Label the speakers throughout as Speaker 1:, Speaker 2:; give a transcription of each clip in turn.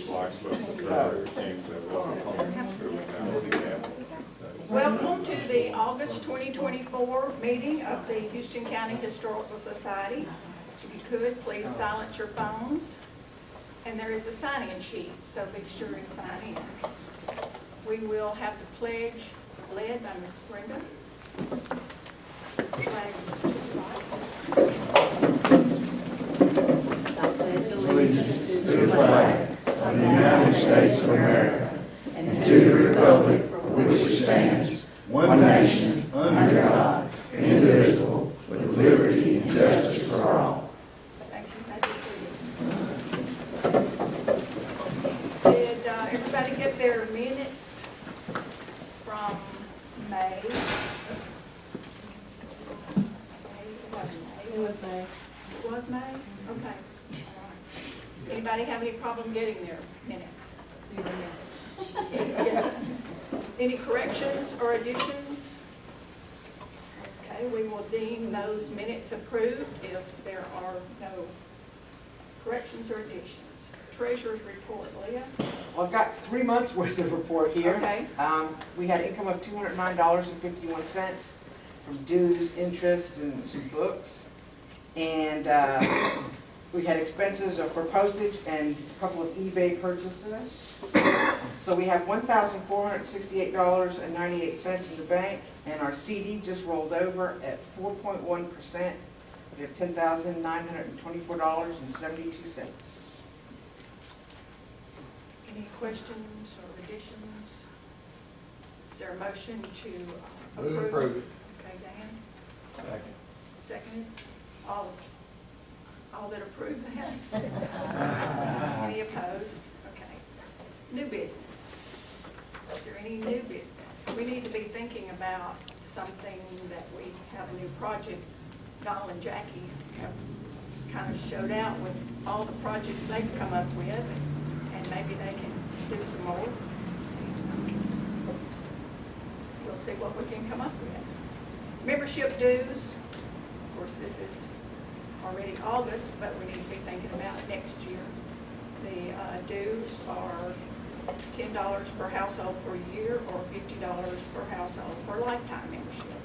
Speaker 1: looks like what the treasurer seems to have.
Speaker 2: Welcome to the August 2024 meeting of the Houston County Historical Society. If you could, please silence your phones. And there is a sign-in sheet, so be sure and sign in. We will have the pledge led by Ms. Brenda.
Speaker 3: Allegiance to the flag of the United States of America and to the republic for which it stands, one nation, under God, indivisible, with liberty and justice for all.
Speaker 2: Thank you. Did everybody get their minutes from May?
Speaker 4: It was May.
Speaker 2: It was May? Okay. All right. Anybody have any problem getting their minutes?
Speaker 4: Yes.
Speaker 2: Any corrections or additions? Okay, we will deem those minutes approved if there are no corrections or additions. Treasurer's report, Leah?
Speaker 5: Well, I've got 3 months worth of report here.
Speaker 2: Okay.
Speaker 5: We had income of $209.51 from dues, interest, and some books. And we had expenses for postage and a couple of eBay purchases. So we have $1,468.98 in the bank, and our CD just rolled over at 4.1%. We have $10,924.72.
Speaker 2: Any questions or additions? Is there a motion to
Speaker 1: Move
Speaker 2: approve?
Speaker 1: approved.
Speaker 2: Okay, Dan?
Speaker 1: Second.
Speaker 2: Seconded? All that approve that? Any opposed? Okay. New business. Is there any new business? We need to be thinking about something that we have a new project. Donald and Jackie have kind of showed out with all the projects they've come up with, and maybe they can do some more. We'll see what we can come up with. Membership dues. Of course, this is already August, but we need to be thinking about next year. The dues are $10 per household per year or $50 per household for lifetime membership.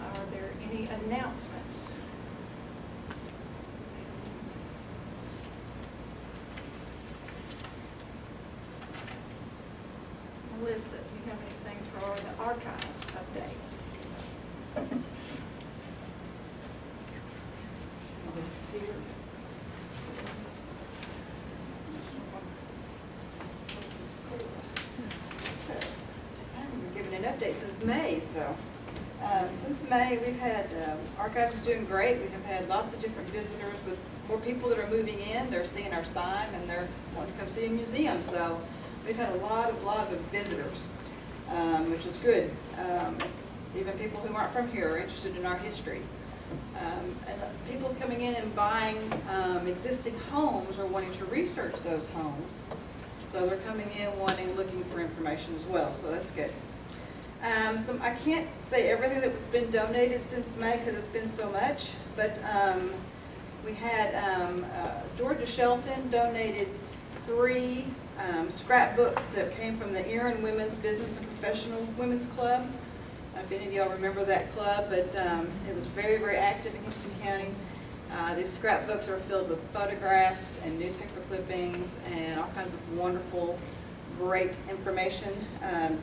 Speaker 2: Are there any announcements? Melissa, do you have anything for the archives update?
Speaker 4: We're giving an update since May, so. Since May, we've had, Archives is doing great. We have had lots of different visitors with more people that are moving in. They're seeing our sign and they're wanting to come see a museum. So we've had a lot of visitors, which is good. Even people who aren't from here are interested in our history. And people coming in and buying existing homes or wanting to research those homes. So they're coming in looking for information as well, so that's good. I can't say everything that's been donated since May because it's been so much, but we had Georgia Shelton donated 3 scrapbooks that came from the Erin Women's Business and Professional Women's Club. If any of y'all remember that club, but it was very, very active in Houston County. These scrapbooks are filled with photographs and newspaper clippings and all kinds of wonderful, great information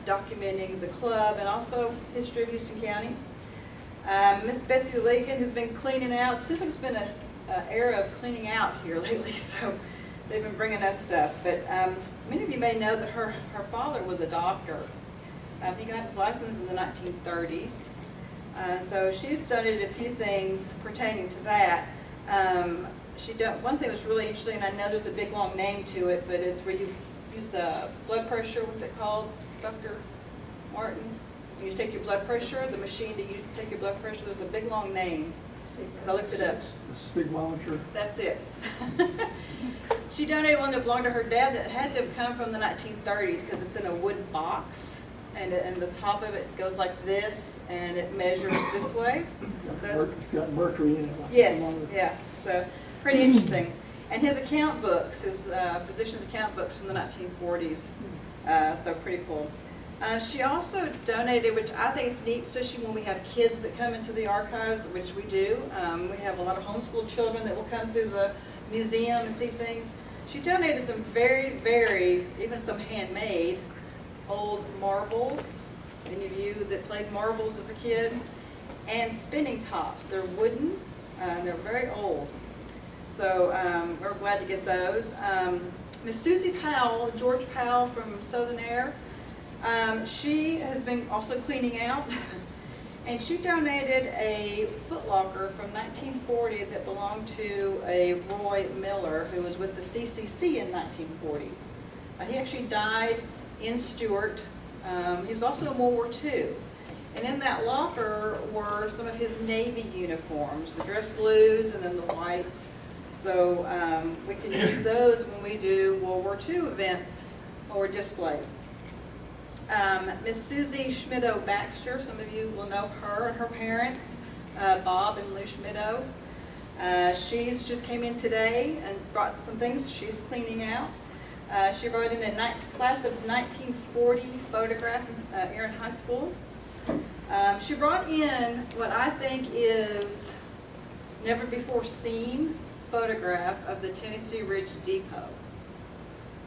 Speaker 4: documenting the club and also history of Houston County. Miss Betsy Legan has been cleaning out. It seems like it's been an era of cleaning out here lately, so they've been bringing us stuff. But many of you may know that her father was a doctor. He got his license in the 1930s. So she's donated a few things pertaining to that. One thing that's really interesting, and I know there's a big long name to it, but it's where you use blood pressure. What's it called, Dr. Martin? When you take your blood pressure, the machine that you take your blood pressure, there's a big long name. So I looked it up.
Speaker 6: The sphygmometer.
Speaker 4: That's it. She donated one that belonged to her dad that had to have come from the 1930s because it's in a wood box. And the top of it goes like this, and it measures this way.
Speaker 6: It's got mercury in it.
Speaker 4: Yes, yeah, so pretty interesting. And his account books, his physician's account books from the 1940s. So pretty cool. She also donated, which I think is neat, especially when we have kids that come into the archives, which we do. We have a lot of homeschool children that will come through the museum and see things. She donated some very, even some handmade old marbles. Any of you that played marbles as a kid? And spinning tops. They're wooden. They're very old. So we're glad to get those. Miss Susie Powell, George Powell from Southern Air, she has been also cleaning out. And she donated a footlocker from 1940 that belonged to a Roy Miller who was with the CCC in 1940. He actually died in Stuart. He was also in World War II. And in that locker were some of his Navy uniforms, the dress blues and then the whites. So we can use those when we do World War II events or displays. Miss Susie Schmidt-Baxter, some of you will know her and her parents, Bob and Lou Schmidt. She's just came in today and brought some things she's cleaning out. She brought in a class of 1940 photograph here in high school. She brought in what I think is never before seen photograph of the Tennessee Ridge Depot.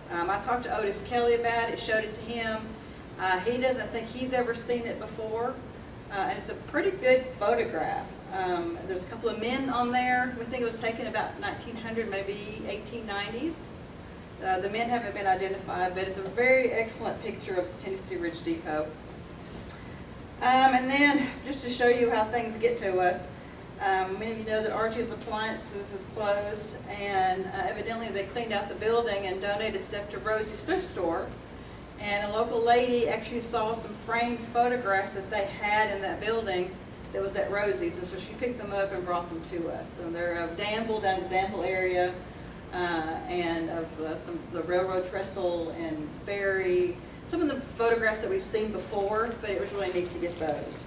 Speaker 4: I talked to Otis Kelly about it, showed it to him. He doesn't think he's ever seen it before, and it's a pretty good photograph. There's a couple of men on there. We think it was taken about 1900, maybe 1890s. The men haven't been identified, but it's a very excellent picture of the Tennessee Ridge Depot. And then, just to show you how things get to us, many of you know that Archie's Appliances is closed, and evidently they cleaned out the building and donated stuff to Rosie's thrift store. And a local lady actually saw some framed photographs that they had in that building that was at Rosie's, and so she picked them up and brought them to us. And they're of Danville, down the Danville area, and of the railroad trestle and ferry. Some of the photographs that we've seen before, but it was really neat to get those.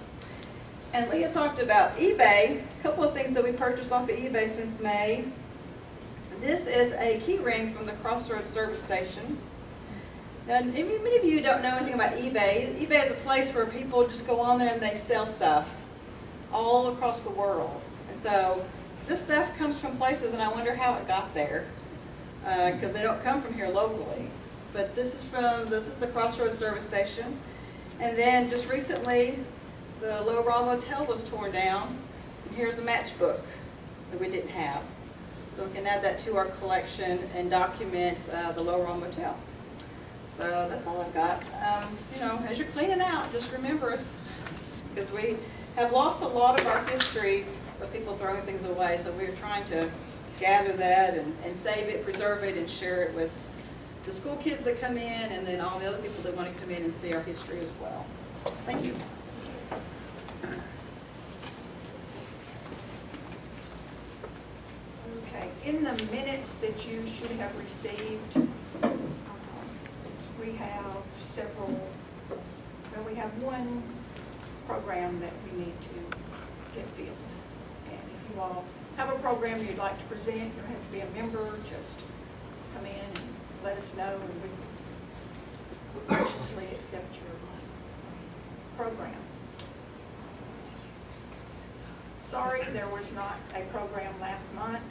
Speaker 4: And Leah talked about eBay, a couple of things that we purchased off of eBay since May. This is a key ring from the Crossroads service station. Now, many of you don't know anything about eBay. eBay is a place where people just go on there and they sell stuff all across the world. And so this stuff comes from places, and I wonder how it got there, because they don't come from here locally. But this is the Crossroads service station. And then just recently, the Low Raw Motel was torn down. And here's a matchbook that we didn't have. So we can add that to our collection and document the Low Raw Motel. So that's all I've got. You know, as you're cleaning out, just remember us, because we have lost a lot of our history of people throwing things away. So we're trying to gather that and save it, preserve it, and share it with the school kids that come in, and then all the other people that want to come in and see our history as well. Thank you.
Speaker 2: Okay, in the minutes that you should have received, we have we have one program that we need to get filled. And if you all have a program you'd like to present, you don't have to be a member, just come in and let us know, and we will graciously accept your program. Sorry there was not a program last month.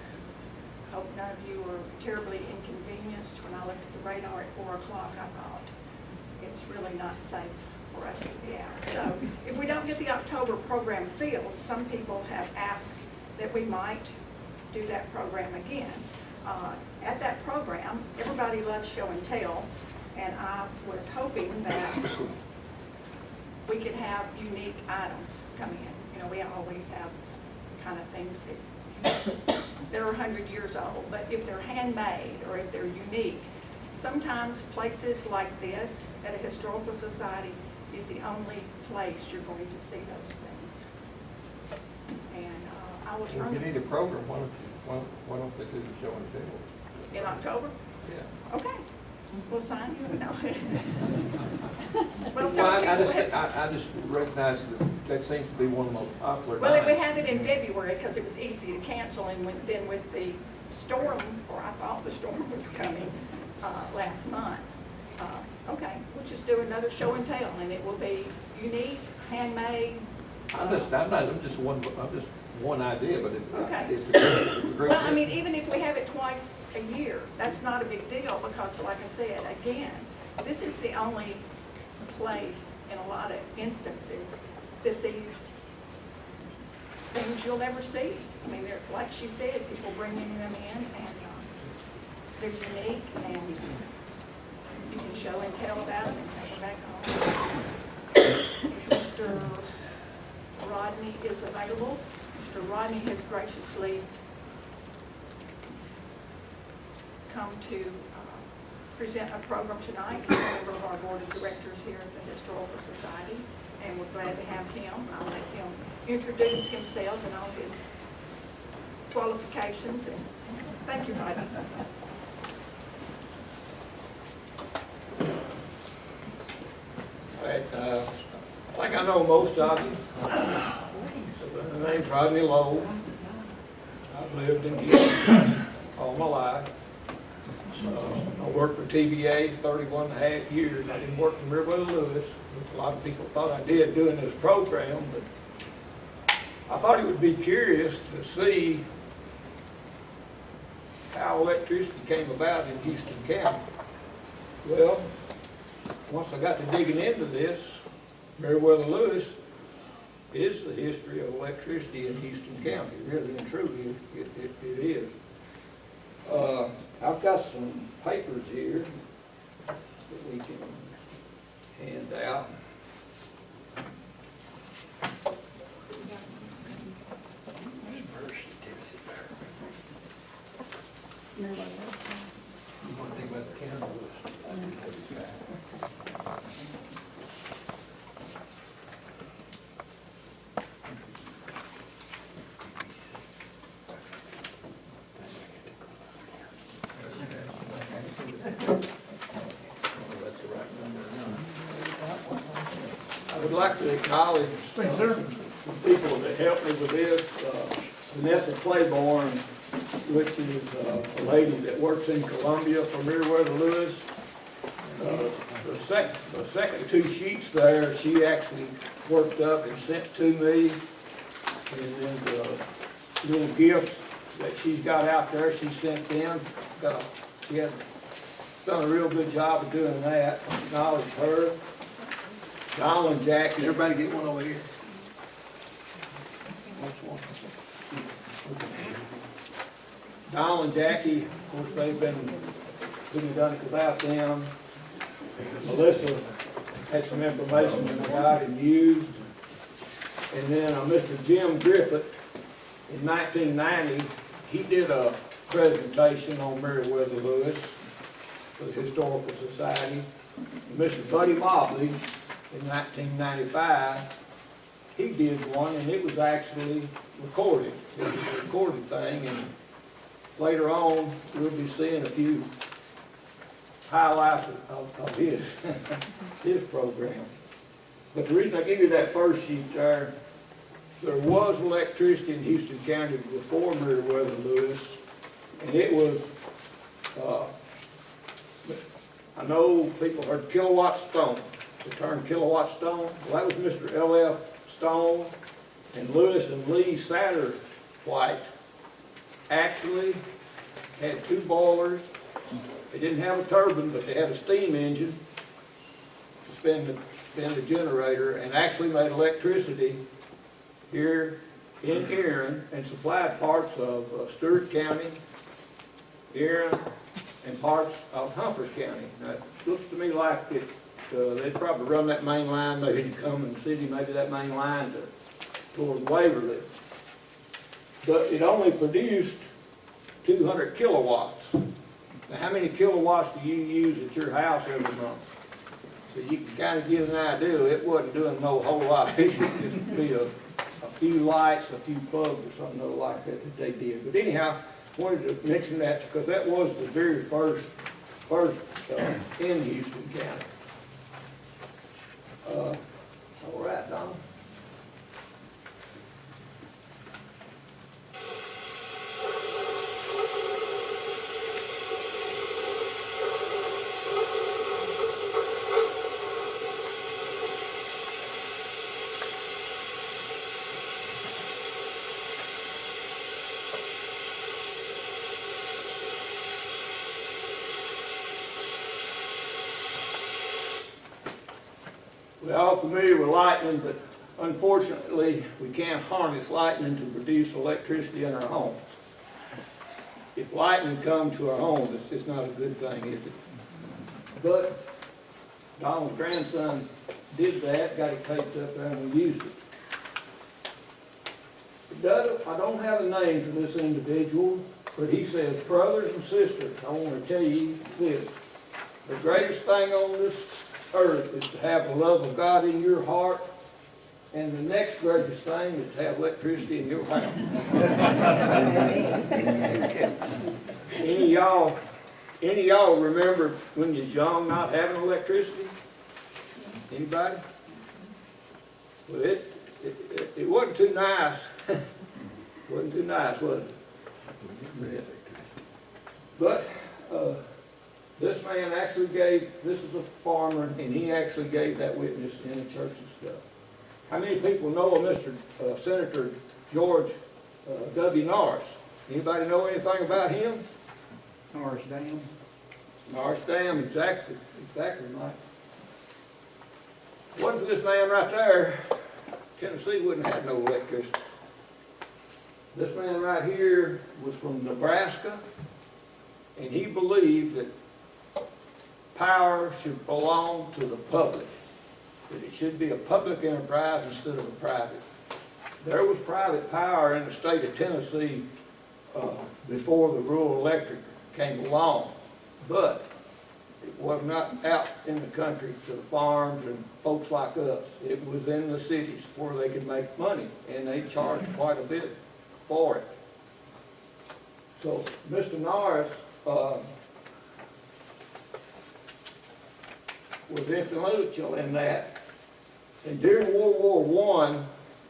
Speaker 2: Hope none of you were terribly inconvenienced. When I looked at the radar at 4 o'clock, I thought it's really not safe for us to be out. So if we don't get the October program filled, some people have asked that we might do that program again. At that program, everybody loves show and tell, and I was hoping that we could have unique items come in. You know, we always have kind of things that they're 100 years old, but if they're handmade or if they're unique, sometimes places like this at a historical society is the only place you're going to see those things. And I will
Speaker 1: Well,
Speaker 2: turn
Speaker 1: if you need a program, why don't they do the show and tell?
Speaker 2: in October.
Speaker 1: Yeah.
Speaker 2: Okay, we'll sign you. No.
Speaker 1: Well,
Speaker 2: some
Speaker 1: I
Speaker 2: people have-
Speaker 1: I just recognize that seems to be one of the most popular
Speaker 2: Well, we
Speaker 1: nights.
Speaker 2: have it in February because it was easy to cancel, and then with the storm, or I thought the storm was coming, last month. Okay, we'll just do another show and tell, and it will be unique, handmade.
Speaker 6: I'm just one idea, but
Speaker 2: Okay.
Speaker 6: it's a great.
Speaker 2: Well, I mean, even if we have it twice a year, that's not a big deal, because like I said, again, this is the only place in a lot of instances that these things you'll never see. I mean, they're, like she said, people bringing them in, and they're unique, and you can show and tell about them and take them back home. Mr. Rodney is available. Mr. Rodney has graciously come to present a program tonight. He's a member of our board of directors here at the Historical Society, and we're glad to have him. I'll let him introduce himself and all his qualifications. And thank you, Rodney.
Speaker 7: Right, I think I know most of you. My name's Rodney Lowe. I've lived in Houston all my life. I worked for TVA 31 and a half years. I didn't work for Meriwether Lewis, which a lot of people thought I did doing this program, but I thought it would be curious to see how electricity came about in Houston County. Well, once I got to digging into this, Meriwether Lewis is the history of electricity in Houston County. Really and truly, it is. I've got some papers here that we can hand out.
Speaker 6: You want to think about the county?
Speaker 7: I would like to acknowledge some people that helped me with this. Vanessa Claiborne, which is a lady that works in Columbia for Meriwether Lewis. The second two sheets there, she actually worked up and sent to me. And then the little gifts that she's got out there, she sent them. She has done a real good job of doing that. Acknowledge her. Donald and Jackie.
Speaker 6: Can everybody get one over here?
Speaker 7: Donald and Jackie, of course, they've been, couldn't have done it without them. Melissa had some information that I got and used. And then Mr. Jim Griffith, in 1990, he did a presentation on Meriwether Lewis for the Historical Society. And Mr. Buddy Mobley, in 1995, he did one, and it was actually recorded. It was a recorded thing, and later on, we'll be seeing a few highlights of his, his program. But the reason I give you that first sheet there was electricity in Houston County before Meriwether Lewis, and it was, I know people heard kilowatt stone, the term kilowatt stone. Well, that was Mr. L.F. Stone, and Lewis and Lee Satterwhite actually had two boilers. They didn't have a turbine, but they had a steam engine to spin the generator, and actually made electricity here in Erin and supplied parts of Stewart County, Erin, and parts of Humphreys County. Now, it looks to me like it, they'd probably run that main line maybe to come in the city, maybe that main line toward Waverly. But it only produced 200 kilowatts. Now, how many kilowatts do you use at your house every month? So you can kind of get an idea. It wasn't doing no whole lot. It would just be a few lights, a few plugs or something like that they did. But anyhow, wanted to mention that because that was the very first in Houston County. All right, Donna. We're all familiar with lightning, but unfortunately, we can't harness lightning to produce electricity in our homes. If lightning comes to our homes, it's not a good thing, is it? But Donald's grandson did that, got it taped up there, and we used it. I don't have a name for this individual, but he says, brothers and sisters, I want to tell you this. The greatest thing on this earth is to have the love of God in your heart, and the next greatest thing is to have electricity in your house. Any of y'all remember when you was young not having electricity? Anybody? Well, it wasn't too nice. Wasn't too nice, was it? But this man actually gave, this is a farmer, and he actually gave that witness in the church and stuff. How many people know of Mr. Senator George W. Norris? Anybody know anything about him?
Speaker 3: Norris Dam.
Speaker 7: Norris Dam, exactly, Mike. Wasn't for this man right there, Tennessee wouldn't have no electricity. This man right here was from Nebraska, and he believed that power should belong to the public, that it should be a public enterprise instead of a private. There was private power in the state of Tennessee before the rural electric came along, but it was not out in the country to the farms and folks like us. It was in the cities where they could make money, and they charged quite a bit for it. So Mr. Norris was influential in that. And during World War I,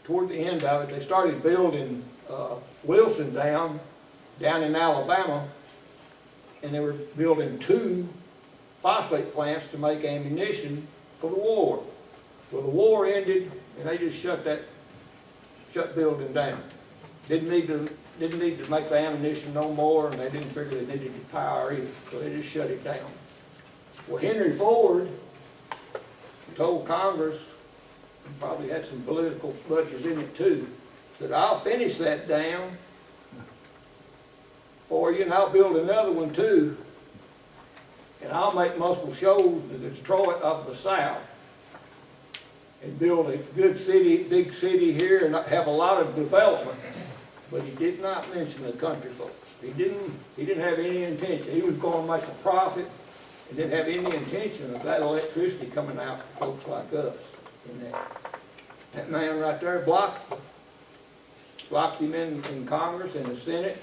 Speaker 7: toward the end of it, they started building Wilson Dam down in Alabama, and they were building 2 phosphate plants to make ammunition for the war. Well, the war ended, and they just shut building down. Didn't need to make the ammunition no more, and they didn't figure they needed the power either, so they just shut it down. Well, Henry Ford told Congress, and probably had some political budgets in it too, that I'll finish that dam for you, and I'll build another one too, and I'll make multiple shows to the Detroit of the South, and build a good city, big city here, and have a lot of development. But he did not mention the country folks. He didn't have any intention. He was going to make a profit, and didn't have any intention of that electricity coming out to folks like us. And that man right there blocked him in Congress and the Senate.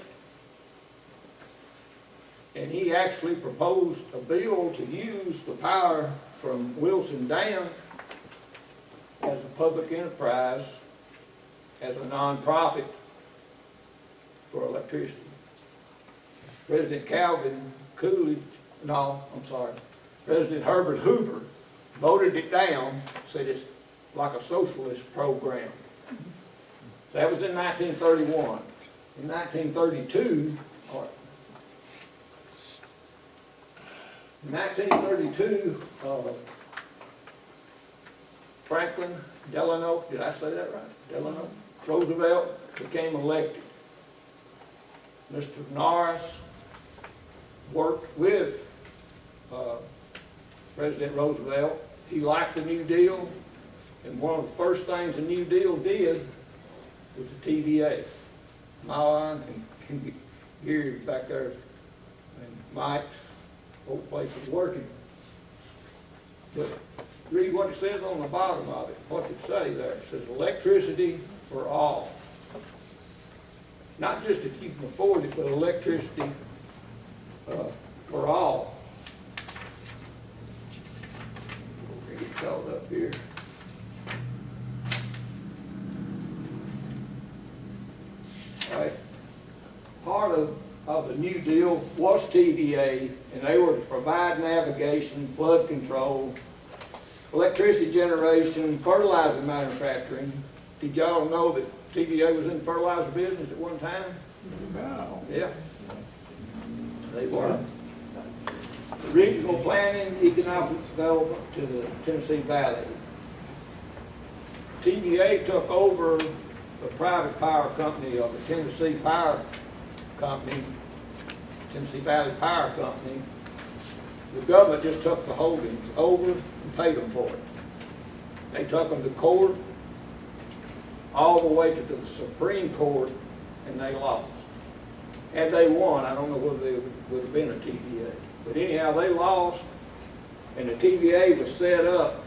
Speaker 7: And he actually proposed a bill to use the power from Wilson Dam as a public enterprise, as a non-profit for electricity. President President Herbert Hoover voted it down, said it's like a socialist program. That was in 1931. In 1932, Franklin Delano, did I say that right? Delano Roosevelt became elected. Mr. Norris worked with President Roosevelt. He liked the New Deal, and one of the first things the New Deal did was the TVA. Mine and Gary back there, and Mike's whole place was working. But read what it says on the bottom of it. What's it say there? It says electricity for all. Not just if you can afford it, but electricity for all. We'll get called up here. All right. Part of the New Deal was TVA, and they were to provide navigation, flood control, electricity generation, fertilizer manufacturing. Did y'all know that TVA was in the fertilizer business at one time?
Speaker 3: No.
Speaker 7: Yeah. They were. Regional planning, economic development to the Tennessee Valley. TVA took over the private power company of the Tennessee Power Company, Tennessee Valley Power Company. The government just took the holdings over and paid them for it. They took them to court, all the way to the Supreme Court, and they lost. Had they won, I don't know whether there would have been a TVA. But anyhow, they lost, and the TVA was set up,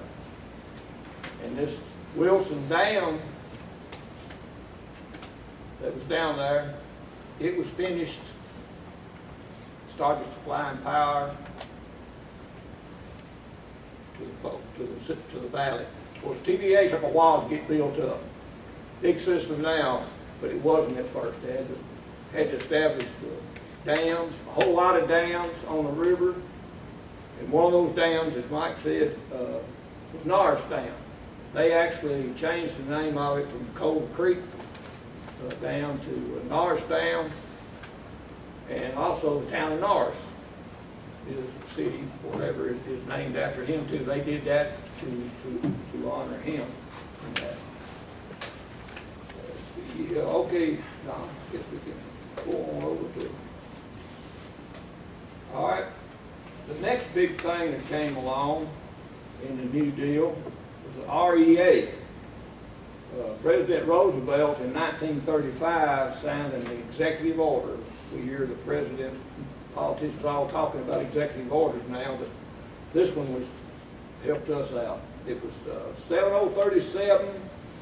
Speaker 7: and this Wilson Dam that was down there, it was finished, started supplying power to the folks, to the valley. Well, TVA took a while to get built up. Big system now, but it wasn't at first. They had to establish dams, a whole lot of dams on the river. And one of those dams, as Mike said, was Norris Dam. They actually changed the name of it from Cold Creek Dam to Norris Dam. And also the town of Norris is a city, whatever is named after him too. They did that to honor him. Yeah, okay, now, I guess we can go on over to. All right, the next big thing that came along in the New Deal was the REA. President Roosevelt in 1935 signed an executive order. We hear the president, politicians all talking about executive orders now, but this one helped us out. It was 7037,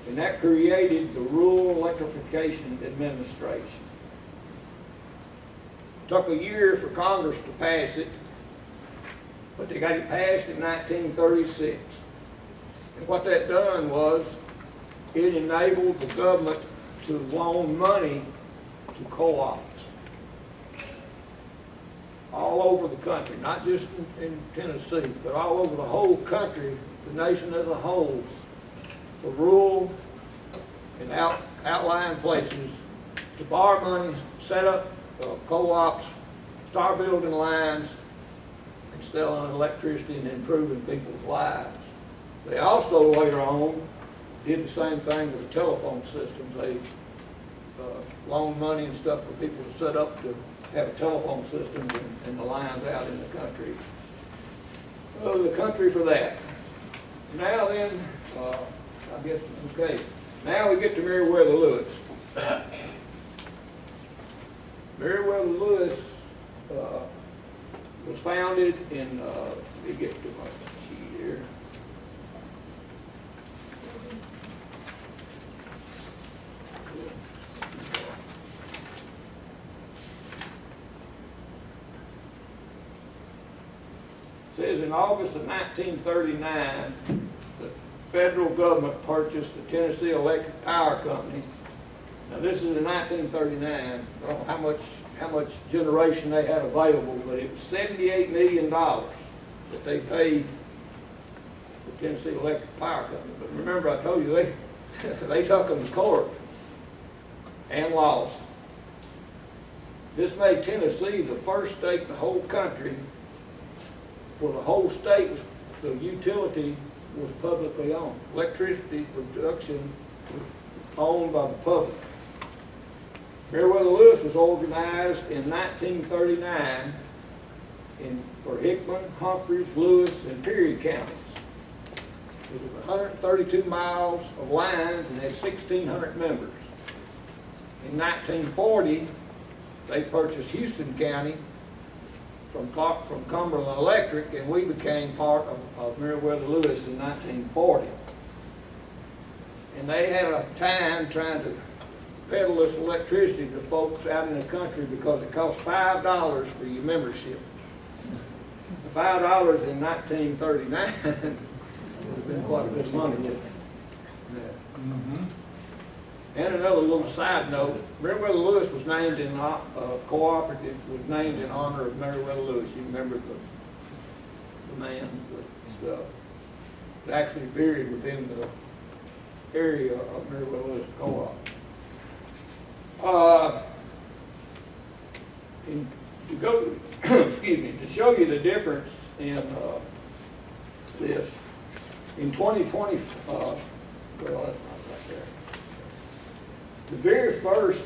Speaker 7: and that created the Rural Electrification Administration. Took a year for Congress to pass it, but they got it passed in 1936. And what that done was, it enabled the government to loan money to co-ops all over the country, not just in Tennessee, but all over the whole country, the nation as a whole, for rural and outlying places to borrow money, set up co-ops, start building lines, and selling electricity and improving people's lives. They also later on did the same thing with the telephone systems. They loaned money and stuff for people to set up to have a telephone system and the lines out in the country. The country for that. Now then, I guess, okay, now we get to Meriwether Lewis. Meriwether Lewis was founded in, let me get to my sheet here. It says in August of 1939, the federal government purchased the Tennessee Electric Power Company. Now this is in 1939. I don't know how much generation they had available, but it was $78 million that they paid the Tennessee Electric Power Company. But remember, I told you they took them to court and lost. This made Tennessee the first state in the whole country where the whole state, the utility was publicly owned. Electricity production was owned by the public. Meriwether Lewis was organized in 1939 for Hickman, Humphreys, Lewis, and Perry counties. It was 132 miles of lines and had 1,600 members. In 1940, they purchased Houston County from Cumberland Electric, and we became part of Meriwether Lewis in 1940. And they had a time trying to peddle this electricity to folks out in the country because it cost $5 for your membership. $5 in 1939 would have been quite a bit of money, wouldn't it? Yeah. And another little side note, Meriwether Lewis was named in, Cooperative was named in honor of Meriwether Lewis. You remember the man and stuff. It's actually buried within the area of Meriwether Lewis Co-op. To go, excuse me, to show you the difference in this, in 2020, well, that's not right there. The very first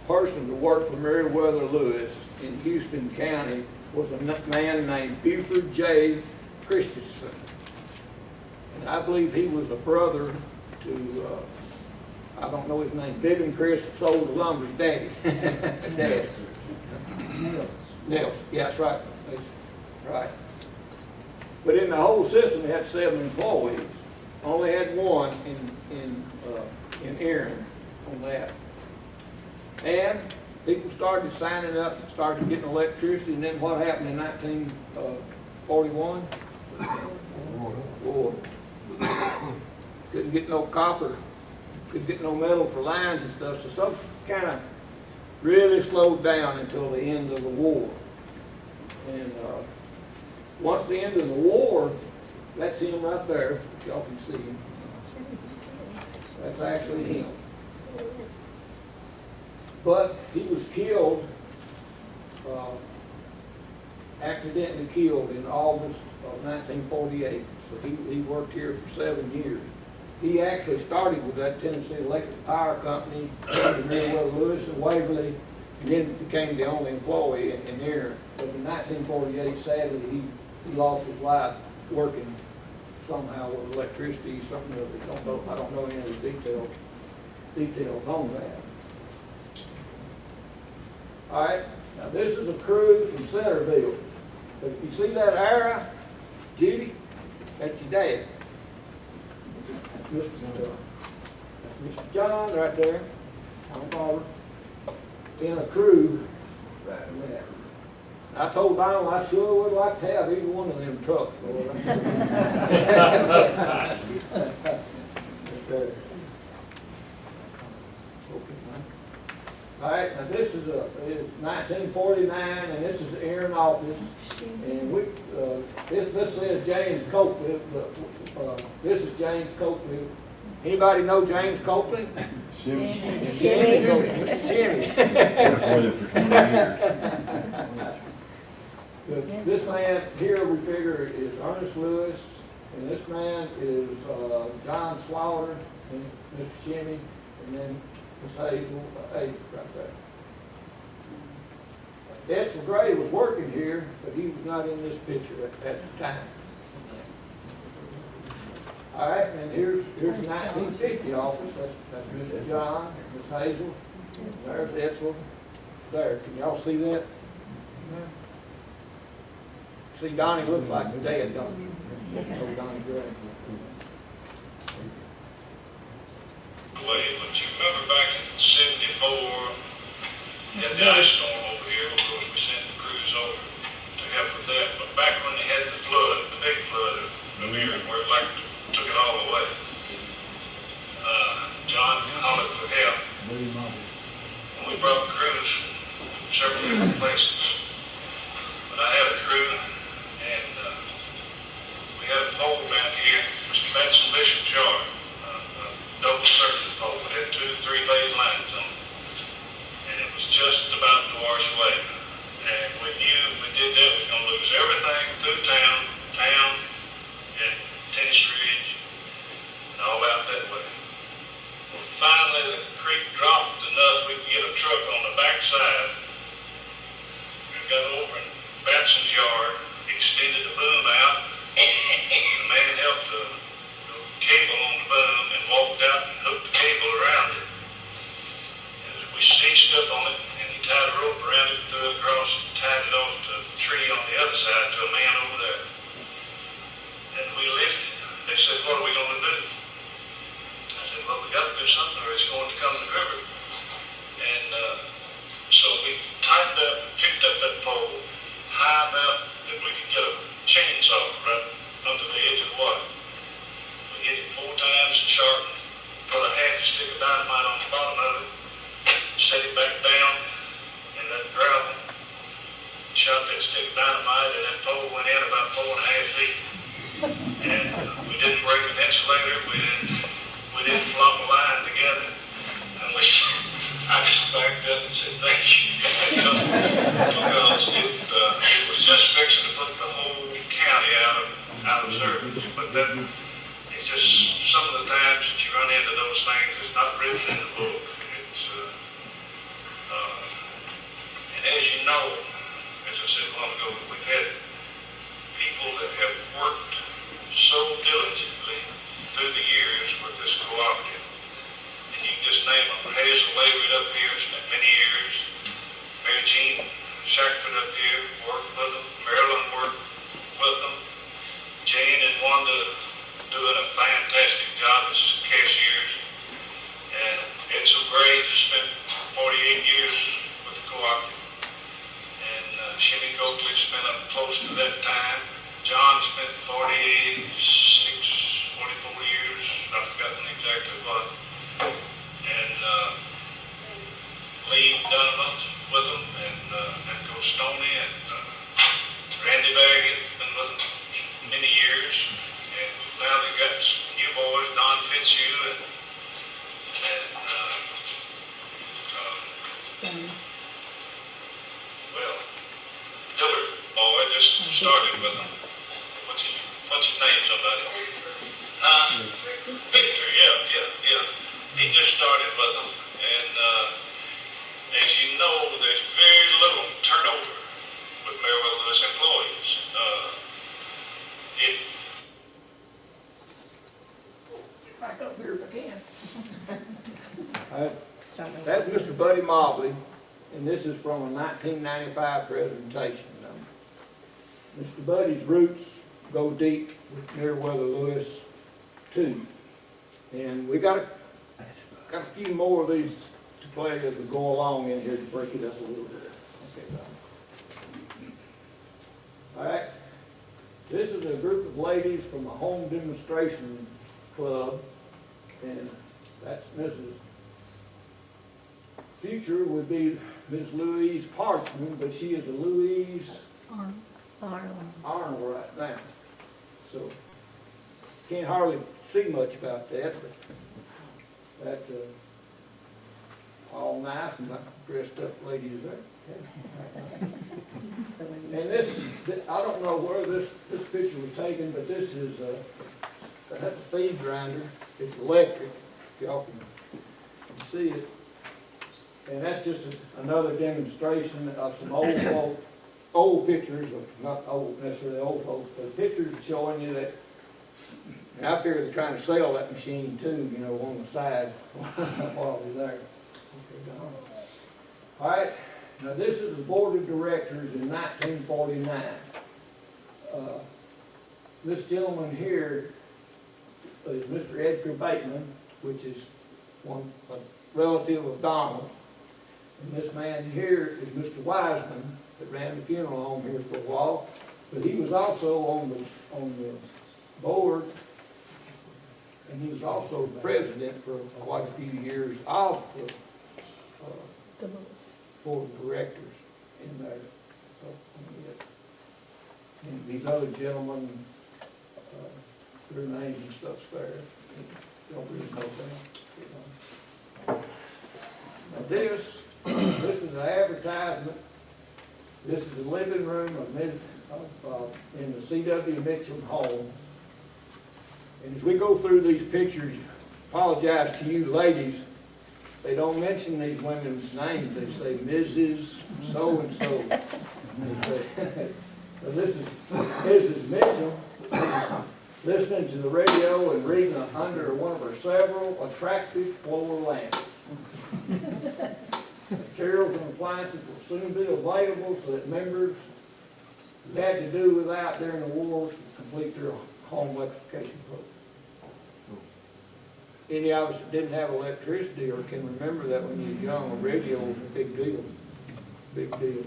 Speaker 7: person to work for Meriwether Lewis in Houston County was a man named Buford J. Christensen. And I believe he was a brother to, I don't know his name, Bill and Chris sold the lumber's daddy. Dad. Nels, yeah, that's right. That's right. But in the whole system, they had 7 employees. Only had one in Erin on that. And people started signing up, started getting electricity, and then what happened in 1941? War. Couldn't get no copper, couldn't get no metal for lines and stuff, so some kind of really slowed down until the end of the war. And once the end of the war, that's him right there, y'all can see him. That's actually him. But he was killed, accidentally killed in August of 1948. So he worked here for 7 years. He actually started with that Tennessee Electric Power Company, Meriwether Lewis and Waverly, and then became the only employee in here. But in 1948, sadly, he lost his life working somehow with electricity, something that I don't know any of the details on that. All right, now this is a crew from Centerville. If you see that arrow, Judy, that's your dad. That's Mr. John right there, on Barbara, in a crew. Right. I told Donald I sure would like to have either one of them trucks. All right, now this is it's 1949, and this is the Erin office, and we this says James Copeland. This is James Copeland. Anybody know James Copeland?
Speaker 3: Shimmy.
Speaker 7: Shimmy.
Speaker 3: Worked with him for 20 years.
Speaker 7: This man here, we figure, is Ernest Lewis, and this man is John Slaughter, and Mr. Shimmy, and then Miss Hazel, right there. Edsel Gray was working here, but he was not in this picture at the time. All right, and here's the 1950 office. That's Mr. John, Miss Hazel. There's Edsel. There, can y'all see that? See, Donnie looks like his dad, don't he? Oh, Donnie Gray.
Speaker 8: Way, but you remember back in '74, we had the ice storm over here. Of course, we sent the crews over to help with that. But back when they had the flood, the big flood of here, where it like took it all away, John hollered for help. And we brought crews from several different places. But I had a crew, and we had a pole down here, Mr. Benson Bishop's yard. Double circuit pole. It had 2 3-phase lines on it. And it was just about to wash away. And we knew if we did that, we were going to lose everything through town, and Tennessee Ridge, and all out that way. Well, finally, the creek dropped enough we could get a truck on the backside. We got over in Batson's yard, extended the boom out. The man helped the cable on the boom and walked out and hooked the cable around it. And we cinched up on it, and he tied a rope around it, threw it across, tied it off to a tree on the other side to a man over there. And we lifted. They said, "What are we going to do?" I said, "Well, we got to do something or it's going to come in the river." And so we tightened up, picked up that pole high enough that we could get a chainsaw right under the edge of the water. Hit it 4 times and sharpened, put a half stick of dynamite on the bottom of it, set it back down in that gravel, shot that stick of dynamite, and that pole went in about 4.5 feet. And we didn't break an insulator, we didn't flop a line together. And I just backed up and said, "Thank you." Because it was just fixing to put the whole county out of service. But then it's just some of the times that you run into those things, it's not written in the book. It's, and as you know, as I said a while ago, we've had people that have worked so diligently through the years with this cooperative. And you can just name them. Hazel Lavery up here spent many years. Mary Jean Shackford up here worked with them. Marilyn worked with them. Jane and Wanda doing a fantastic job as cashiers. And Edsel Gray spent 48 years with the cooperative. And Shimmy Coakley spent up close to that time. John spent 44 years. I've forgotten exactly what. And Lee Donovan with them, and Coach Stoney, and Randy Baggett been with them many years. And now they've got new boys, Don Fitzhugh, and well, Dillard boy just started with them. What's his name, somebody? Victor, yeah. He just started with them, and as you know, there's very little turnover with Meriwether Lewis employees.
Speaker 7: Back up here if I can. That's Mr. Buddy Mobley, and this is from a 1995 presentation. Mr. Buddy's roots go deep with Meriwether Lewis too, and we got a few more of these to play as we go along in here to break it up a little bit. Okay, all right. This is a group of ladies from a home demonstration club, and that's Mrs. Future would be Miss Louise Parchman, but she is a Louise Arnold right now. So can't hardly see much about that, but that all nice and dressed up ladies there. And this, I don't know where this picture was taken, but this is that's a feed grinder. It's electric, if y'all can see it. And that's just another demonstration of some old pictures, of not old necessarily old folks, but pictures showing you that. And I figure they're trying to sell that machine too, you know, on the side while they're there. All right, now this is the board of directors in 1949. This gentleman here is Mr. Edgar Bateman, which is a relative of Donald. And this man here is Mr. Wiseman, that ran the funeral home here for a while. But he was also on the board, and he was also president for quite a few years of the board of directors in there. And these other gentlemen, their names and stuff's there. Don't really know them. Now this is an advertisement. This is the living room in the C.W. Mitchell home. And as we go through these pictures, apologize to you ladies, they don't mention these women's names. They say Mrs. So-and-so. This is Mrs. Mitchell listening to the radio and reading under one of her several attractive floor lamps. Materials and appliances will soon be available so that members who had to do without during the war can complete their home electrification program. Any of us that didn't have electricity or can remember that when you were young, a radio was a big deal. Big deal.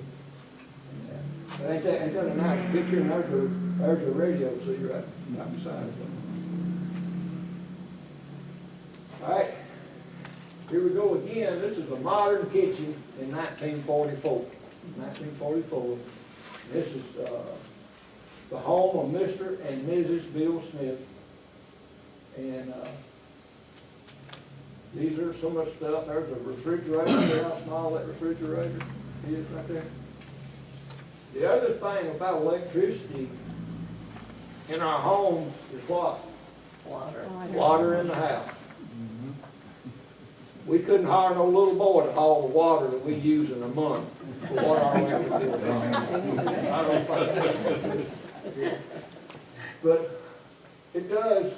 Speaker 7: But ain't that a nice picture? And there's a radio, see, right beside it. All right. Here we go again. This is a modern kitchen in 1944. 1944. This is the home of Mr. and Mrs. Bill Smith. And these are some of the stuff. There's a refrigerator. See how small that refrigerator is right there? The other thing about electricity in our homes is what? Water in the house. We couldn't hire no little boy to haul the water that we use in a month for what our electric bill is. I don't think. But it does,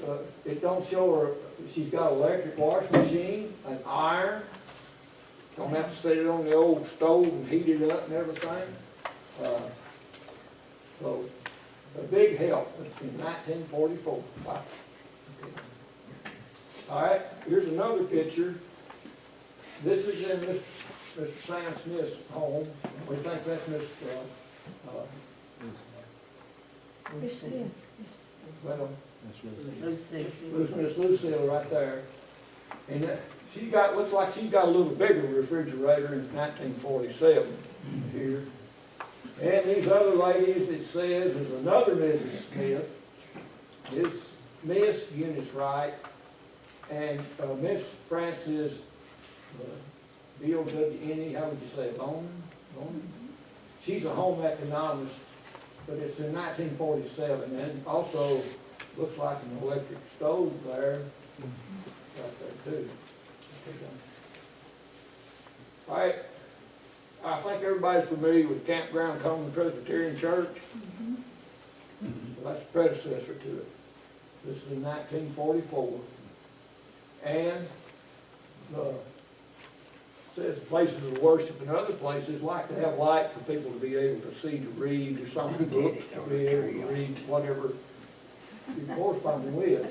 Speaker 7: it don't show her, she's got an electric washing machine, an iron, don't have to set it on the old stove and heat it up and everything. So, a big help in 1944. Wow. Okay. All right, here's another picture. This is in Mr. Sam Smith's home. We think that's Mr. Well, Miss Lucille right there. And she got, looks like she's got a little bigger refrigerator in 1947 here. And these other ladies, it says, is another Mrs. Smith. It's Miss Eunice Wright and Miss Frances B-O-W-N-E, how would you say it, Bowman? She's a home economist, but it's in 1947, and also looks like an electric stove there, right there too. All right, I think everybody's familiar with Campground Common Presbyterian Church. Well, that's a predecessor to it. This is in 1944, and says places of worship and other places like to have lights for people to be able to see, to read, or some books to be able to read whatever you're corresponding with.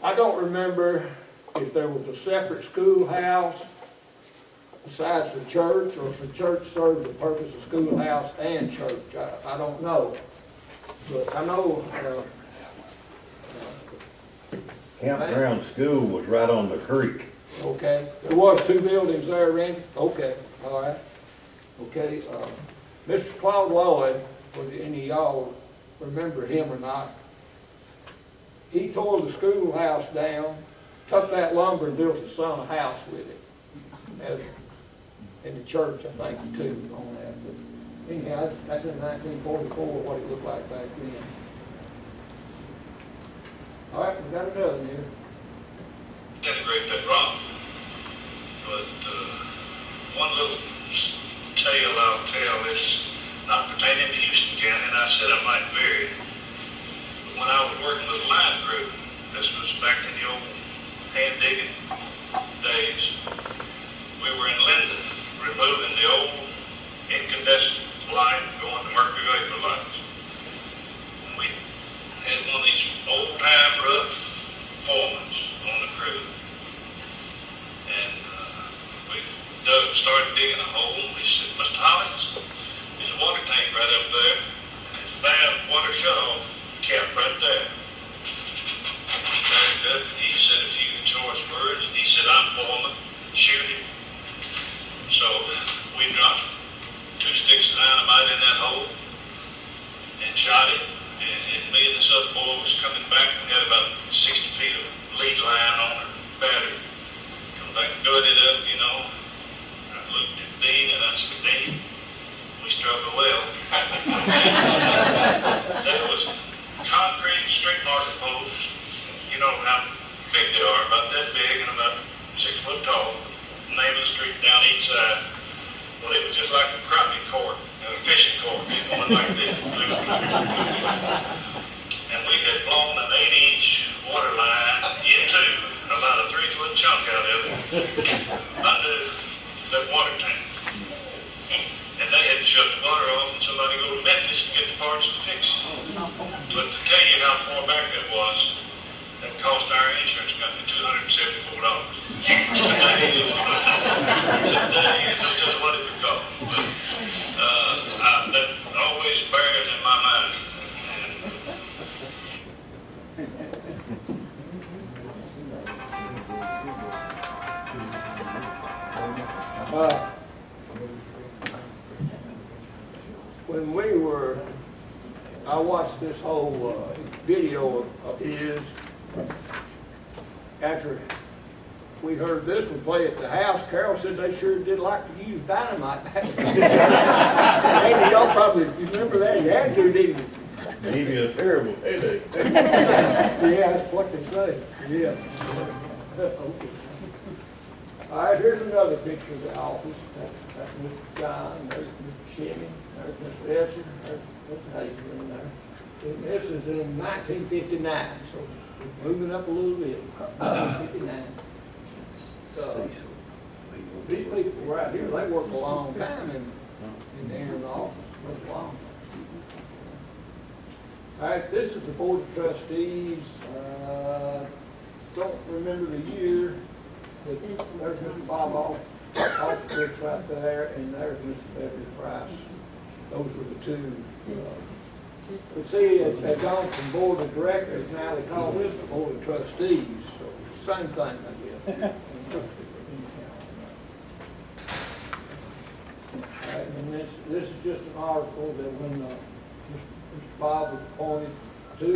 Speaker 7: I don't remember if there was a separate schoolhouse besides the church, or if the church served the purpose of schoolhouse and church. I don't know. But I know
Speaker 3: Campground School was right on the creek.
Speaker 7: okay, there was 2 buildings there, Randy? Okay, all right. Okay, Mr. Claude Lloyd, whether any of y'all remember him or not, he tore the schoolhouse down, took that lumber and built his son a house with it. In the church, I think, too, on that. But anyhow, that's in 1944, what it looked like back then. All right, we got another one here.
Speaker 8: Integrate that rock. But one little tale I'll tell is not pertaining to Houston County, and I said I might vary. But when I was working with a line crew, this was back in the old hand digging days, we were in Linden removing the old incandescent line going to mercury vapor lines. And we had one of these old-time rough foremans on the crew. And we started digging a hole, and we said, Mr. Hollins, there's a water tank right up there, and there's a valve water shut-off cap right there. He backed up, and he said a few choice words, and he said, I'm foreman, shoot him. So we dropped 2 sticks of dynamite in that hole and shot it, and me and this other boy was coming back. We had about 60 feet of lead line on our battery. Come back and got it up, you know. I looked at Dean and I said, Dean, we struggle well. There was concrete street marker posts, you know how big they are, about that big and about 6 foot tall. Name of the street down each side. Well, it was just like a crappie court, a fishing court, going like this. And we had blown an 8-inch water line into about a 3-foot chunk out of it under that water tank. And they had to shut the water off and somebody go to Memphis and get the parts to fix it. But to tell you how far back that was, that cost our insurance company $274. Today, don't tell you what it would cost. But that always bears in my mind.
Speaker 7: When we were, I watched this whole video of his after we heard this one play at the house. Carol said they sure did like to use dynamite back then. Maybe y'all probably remember that. You had to, didn't you?
Speaker 3: Gave you a terrible headache.
Speaker 7: Yeah, that's what they say, yeah. Okay. All right, here's another picture of the office. That's Mr. John, there's Mr. Shimmy, there's Mr. Esser, there's Mr. Hazel in there. And this is in 1959, so we're moving up a little bit, 1959. So, these people right here, they work a long time in there in the office, work a long time. All right, this is the Board of Trustees. Don't remember the year, but there's Mr. Bob Alston right there, and there's Mr. Beverly Price. Those were the two. But see, it's gone from Board of Directors, now they call this the Board of Trustees, so same thing, I guess. All right, and this is just an article that when Mr. Bob was appointed to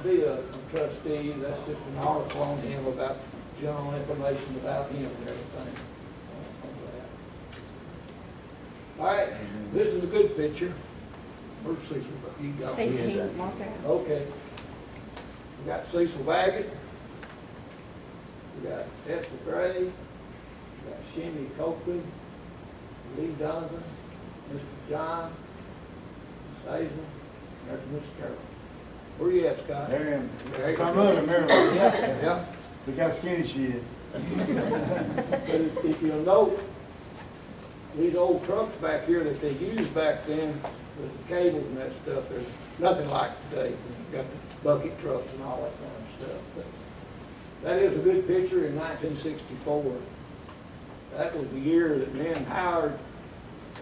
Speaker 7: be a trustee, that's just an article on him about general information about him and everything. All right, this is a good picture. Where's Cecil? You got it. Okay. We got Cecil Baggett. We got Ethel Gray. We got Shimmy Copeland. Lee Donovan. Mr. John. Miss Hazel. There's Miss Carol. Where you at, Scott?
Speaker 3: There I am.
Speaker 7: There you
Speaker 3: My
Speaker 7: go.
Speaker 3: mother, Marilyn.
Speaker 7: Yeah.
Speaker 3: Look how skinny she is.
Speaker 7: But if you'll note, these old trucks back here that they used back then with the cables and that stuff, there's nothing like today. We've got the bucket trucks and all that kind of stuff. But that is a good picture in 1964. That was the year that me and Howard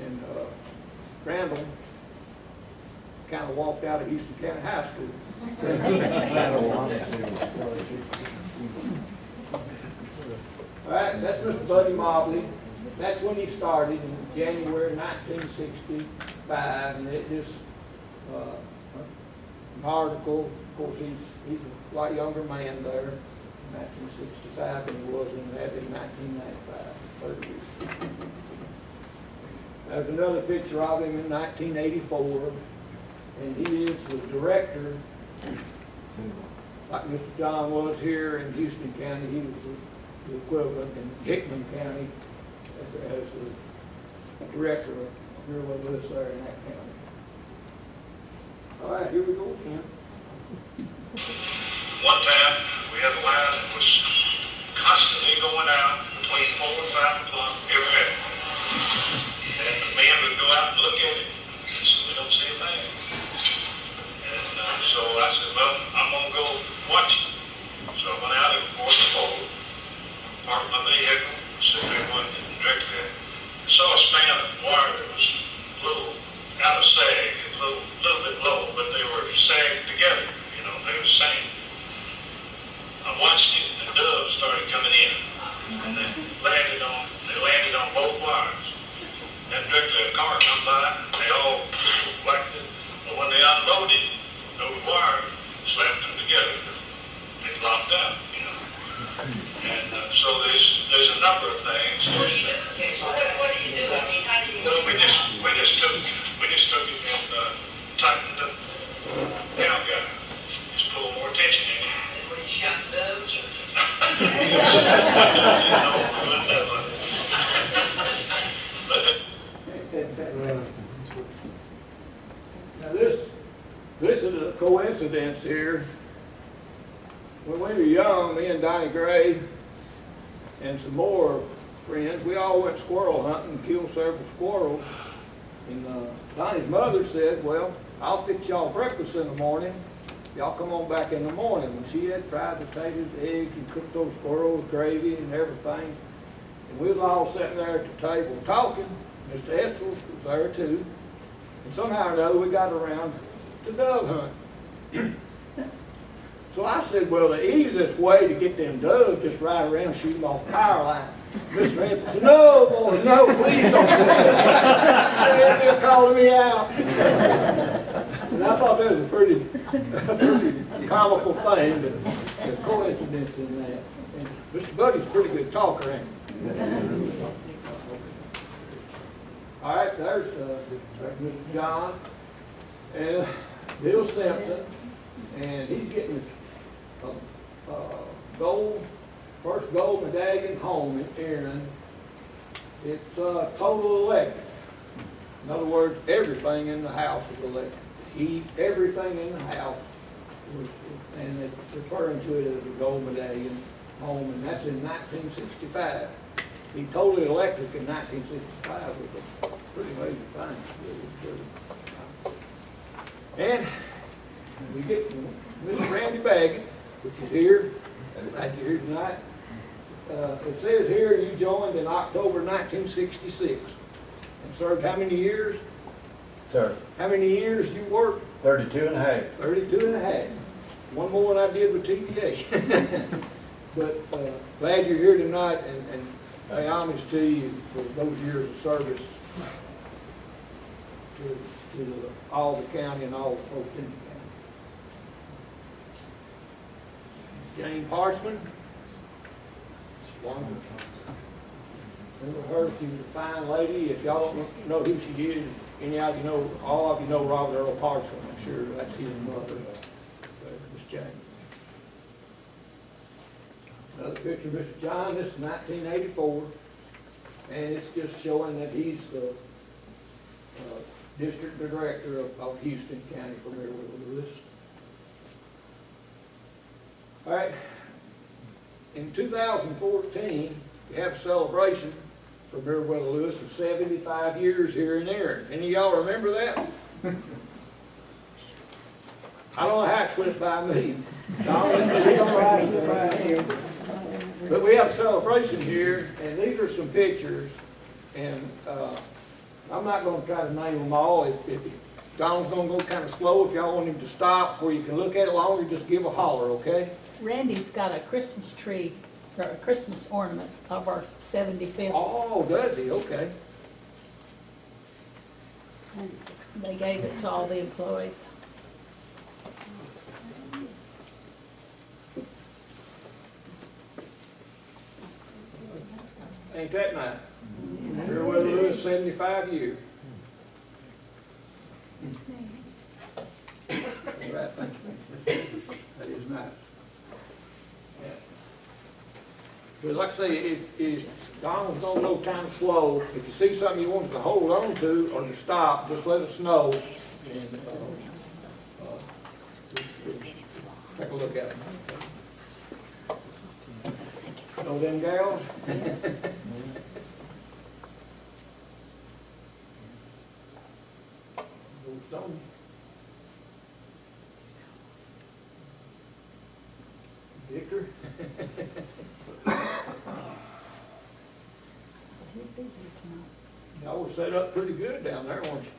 Speaker 7: and Randall kind of walked out of Houston County High School. All right, that's Mr. Buddy Mobley. That's when he started in January 1965, and it just, an article, of course, he's a lot younger man there in 1965 than he was in 1995, 30 years. There's another picture of him in 1984, and he is the director, like Mr. John was here in Houston County. He was the equivalent in Hickman County as the director of Meriwether there in that county. All right, here we go again.
Speaker 8: One time, we had a line that was constantly going out between 4 and 5 o'clock every day. And the men would go out and look at it, and so we don't see a thing. And so I said, well, I'm going to go watch it. So I went out and poured the pole, parked my vehicle, sitting there one directly at it. I saw a span of wire that was a little out of sag, a little bit low, but they were sagged together, you know, they were same. I watched it, and the doves started coming in, and they landed on both wires. And directly a car come by, they all whacked it, but when they unloaded those wires, slapped them together, they locked up, you know. And so there's a number of things.
Speaker 9: What do you do? I mean, how do you?
Speaker 8: Well, we just took it and tightened the down guy. Just pull more tension in it.
Speaker 9: When you shot the doves?
Speaker 7: Now this is a coincidence here. When we were young, me and Donnie Gray and some more friends, we all went squirrel hunting and killed several squirrels. And Donnie's mother said, well, I'll fix y'all breakfast in the morning. Y'all come on back in the morning. And she had fried potatoes, eggs, and cooked those squirrels, gravy and everything. And we was all sitting there at the table talking. Mr. Etzel was there too. And somehow or another we got around to dove hunting. So I said, well, the easiest way to get them doves just ride around and shoot them off power line. Mr. Etzel said, no, boy, no, please don't do that. They're calling me out. And I thought that was a pretty comical thing, but there's a coincidence in that. And Mr. Buddy's a pretty good talker, ain't he? All right, there's Mr. John. And Bill Simpson, and he's getting a first gold medallion home in Aaron. It's total electric. In other words, everything in the house is electric. Heat, everything in the house, and it's referring to it as a gold medallion home, and that's in 1965. He totally electric in 1965 was a pretty major thing. And we get Mr. Randy Baggett, which is here, right here tonight. It says here you joined in October 1966 and served how many years?
Speaker 3: Sir,
Speaker 7: How many years you worked?
Speaker 3: 32 and a half.
Speaker 7: 32 and a half. One more than I did with TVA. But glad you're here tonight and pay homage to you for those years of service to all the county and all the folks in the county. Jane Parchman. Wonderful. Remember her, she was a fine lady. If y'all don't know who she is, any of you know, all of you know Robert Earl Parchman, I'm sure that's his mother, Miss Jane. Another picture of Mr. John, this is 1984, and it's just showing that he's the district director of Houston County for Meriwether. All right, in 2014, we have a celebration for Meriwether Lewis of 75 years here in Aaron. Any of y'all remember that? I don't know how it slipped by me. But we have a celebration here, and these are some pictures, and I'm not going to try to name them all. If Donald's going to go kind of slow, if y'all want him to stop where you can look at it longer, just give a holler, okay?
Speaker 10: Randy's got a Christmas tree, or a Christmas ornament of our 75th.
Speaker 7: Oh, does he? Okay.
Speaker 10: And they gave it to all the employees.
Speaker 7: Ain't that nice? Meriwether Lewis, 75 years. All right, thank you. That is nice. Yeah. But like I say, if Donald's gonna go kind of slow, if you see something you want to hold on to or to stop, just let us know. And, take a look at it. Know them gals? Stone. Victor? Y'all were set up pretty good down there, weren't you?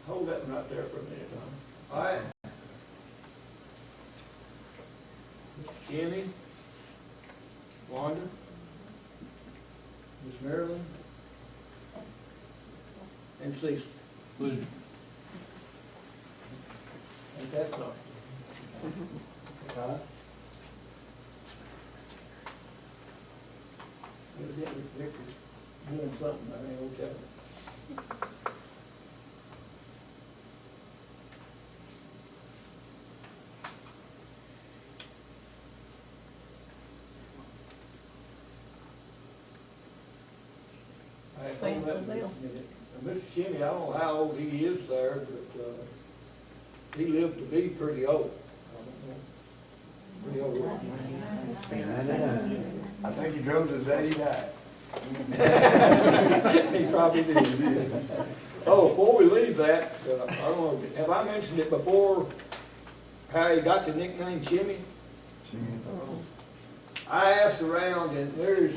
Speaker 7: Hold that one right there for a minute, Tom. All right. Mr. Jimmy, Wanda, Miss Marilyn, and Cecil. Ain't that something? Right? Evidently, Victor's doing something, I mean, we'll tell him.
Speaker 10: Sam Fazell.
Speaker 7: Mr. Shimmy, I don't know how old he is there, but he lived to be pretty old. Pretty old.
Speaker 3: I think he drove to the day he died.
Speaker 7: He probably did. Oh, before we leave that, I don't know, have I mentioned it before, how he got the nickname Shimmy? I asked around, and there's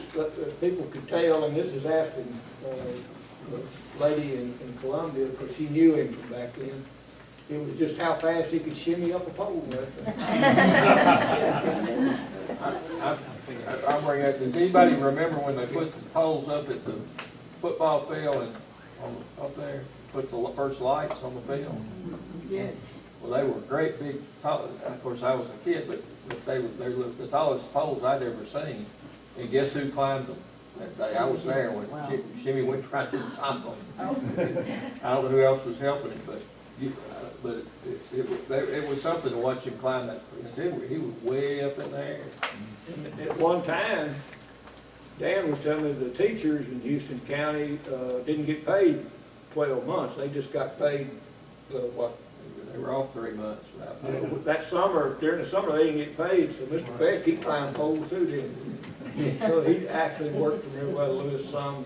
Speaker 7: people could tell, and this is asking the lady in Columbia, because she knew him from back then. It was just how fast he could shimmy up a pole.
Speaker 1: I'll bring up, does anybody remember when they put the poles up at the football field and up there, put the first lights on the field?
Speaker 5: Yes.
Speaker 7: Well, they were great big, of course, I was a kid, but they were the tallest poles I'd ever seen. And guess who climbed them that day? I was there when Shimmy went right to the top of them. I don't know who else was helping him, but it was something to watch him climb that. He was way up in there.
Speaker 2: Mm-hmm.
Speaker 7: And
Speaker 2: Mm-hmm.
Speaker 7: at one time, Dan was telling me the teachers in Houston County didn't get paid 12 months. They just got paid, they were off 3 months. That summer, during the summer, they didn't get paid, so Mr. Beck, he climbed poles too, didn't he? So he actually worked for Meriwether Lewis some,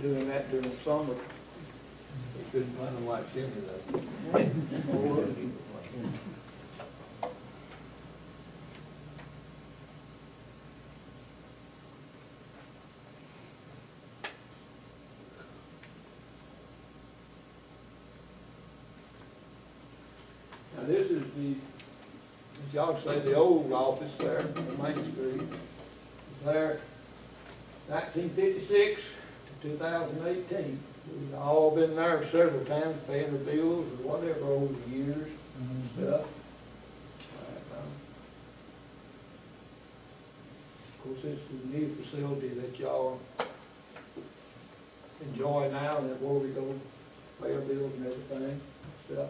Speaker 7: doing that during the summer. He couldn't find them like Jimmy though. Now this is as y'all say, the old office there on Main Street. There, 1956 to 2018. We've all been there several times, paying the bills or whatever over the years and stuff. Of course, this is the new facility that y'all enjoy now, and where we go pay our bills and everything, stuff.